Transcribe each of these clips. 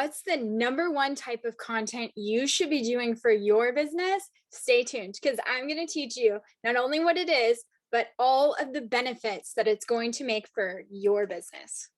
What's the number one type of content you should be doing for your business? Stay tuned because I'm going to teach you not only what it is, but all of the benefits that it's going to make for your business.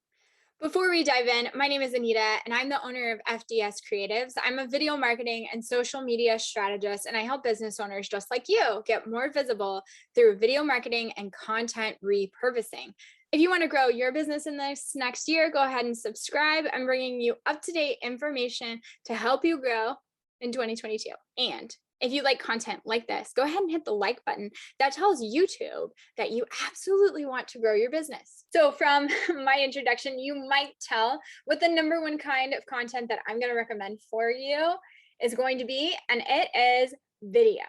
Before we dive in, my name is Anita and I'm the owner of FDS Creatives. I'm a video marketing and social media strategist, and I help business owners just like you get more visible through video marketing and content repurposing. If you want to grow your business in this next year, go ahead and subscribe. I'm bringing you up-to-date information to help you grow in 2022. And if you like content like this, go ahead and hit the like button. That tells YouTube that you absolutely want to grow your business. So from my introduction, you might tell what the number one kind of content that I'm going to recommend for you is going to be, and it is video.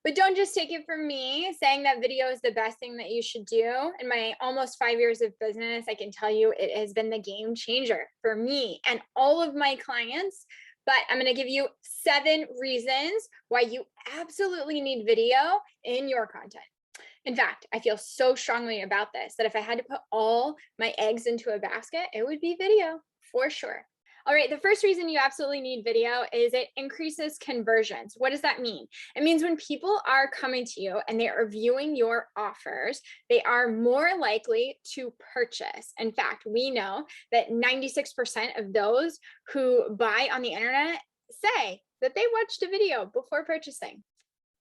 But don't just take it from me saying that video is the best thing that you should do. In my almost 5 years of business, I can tell you it has been the game changer for me and all of my clients. But I'm going to give you 7 reasons why you absolutely need video in your content. In fact, I feel so strongly about this that if I had to put all my eggs into a basket, it would be video for sure. All right, the first reason you absolutely need video is it increases conversions. What does that mean? It means when people are coming to you and they are viewing your offers, they are more likely to purchase. In fact, we know that 96% of those who buy on the internet say that they watched a video before purchasing.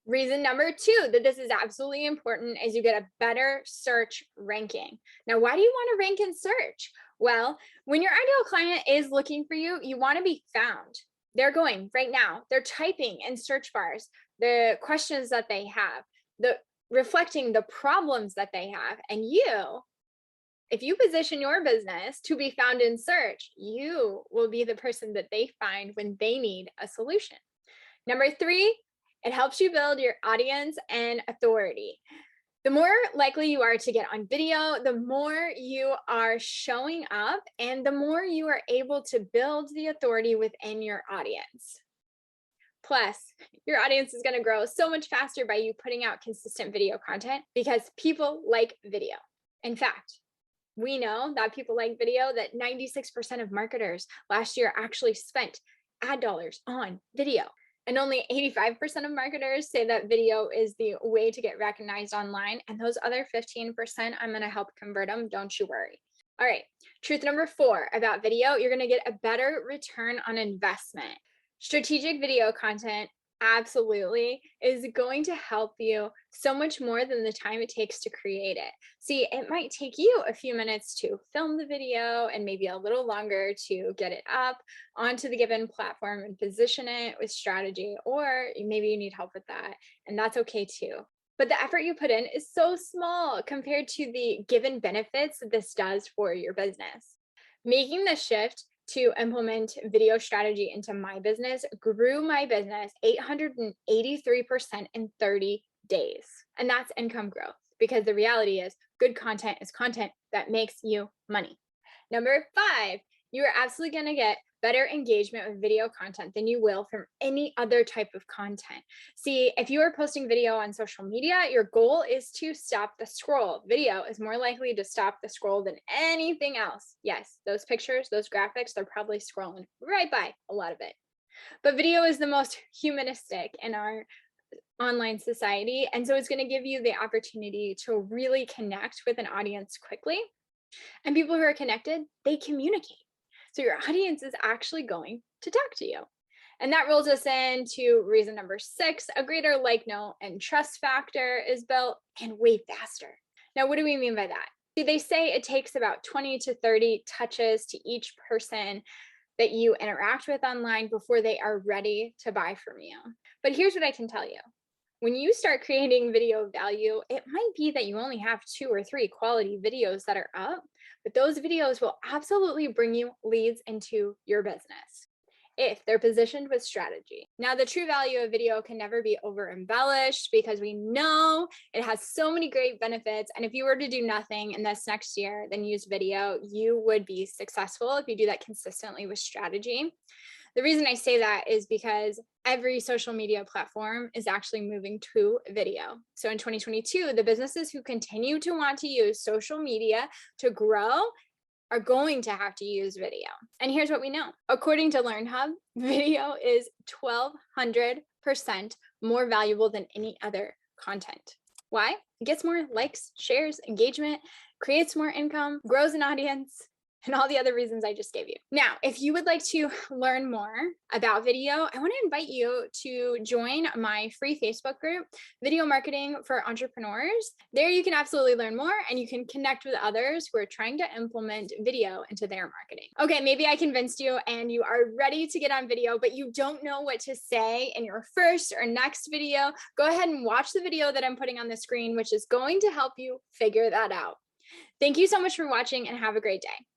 Reason number 2 that this is absolutely important is you get a better search ranking. Now, why do you want to rank in search? Well, when your ideal client is looking for you, you want to be found. They're going right now. They're typing in search bars the questions that they have, reflecting the problems that they have. And you, if you position your business to be found in search, you will be the person that they find when they need a solution. Number 3, it helps you build your audience and authority. The more likely you are to get on video, the more you are showing up and the more you are able to build the authority within your audience. Plus, your audience is going to grow so much faster by you putting out consistent video content because people like video. In fact, we know that people like video, that 96% of marketers last year actually spent ad dollars on video. And only 85% of marketers say that video is the way to get recognized online. And those other 15%, I'm going to help convert them. Don't you worry. All right. Truth number 4 about video, you're going to get a better return on investment. Strategic video content absolutely is going to help you so much more than the time it takes to create it. See, it might take you a few minutes to film the video and maybe a little longer to get it up onto the given platform and position it with strategy, or maybe you need help with that, and that's okay too. But the effort you put in is so small compared to the given benefits that this does for your business. Making the shift to implement video strategy into my business grew my business 883% in 30 days. And that's income growth, because the reality is good content is content that makes you money. Number 5, you are absolutely going to get better engagement with video content than you will from any other type of content. See, if you are posting video on social media, your goal is to stop the scroll. Video is more likely to stop the scroll than anything else. Yes, those pictures, those graphics, they're probably scrolling right by a lot of it. But video is the most humanistic in our online society. And so it's going to give you the opportunity to really connect with an audience quickly. And people who are connected, they communicate. So your audience is actually going to talk to you. And that rolls us into reason number 6, a greater like, know, and trust factor is built, and way faster. Now, what do we mean by that? See, they say it takes about 20 to 30 touches to each person that you interact with online before they are ready to buy from you. But here's what I can tell you. When you start creating video value, it might be that you only have 2 or 3 quality videos that are up, but those videos will absolutely bring you leads into your business if they're positioned with strategy. Now, the true value of video can never be over embellished because we know it has so many great benefits. And if you were to do nothing in this next year, then use video, you would be successful if you do that consistently with strategy. The reason I say that is because every social media platform is actually moving to video. So in 2022, the businesses who continue to want to use social media to grow are going to have to use video. And here's what we know. According to LearnHub, video is 1,200% more valuable than any other content. Why? It gets more likes, shares, engagement, creates more income, grows an audience, and all the other reasons I just gave you. Now, if you would like to learn more about video, I want to invite you to join my free Facebook group, Video Marketing for Entrepreneurs. There you can absolutely learn more and you can connect with others who are trying to implement video into their marketing. Okay, maybe I convinced you and you are ready to get on video, but you don't know what to say in your first or next video. Go ahead and watch the video that I'm putting on the screen, which is going to help you figure that out. Thank you so much for watching and have a great day.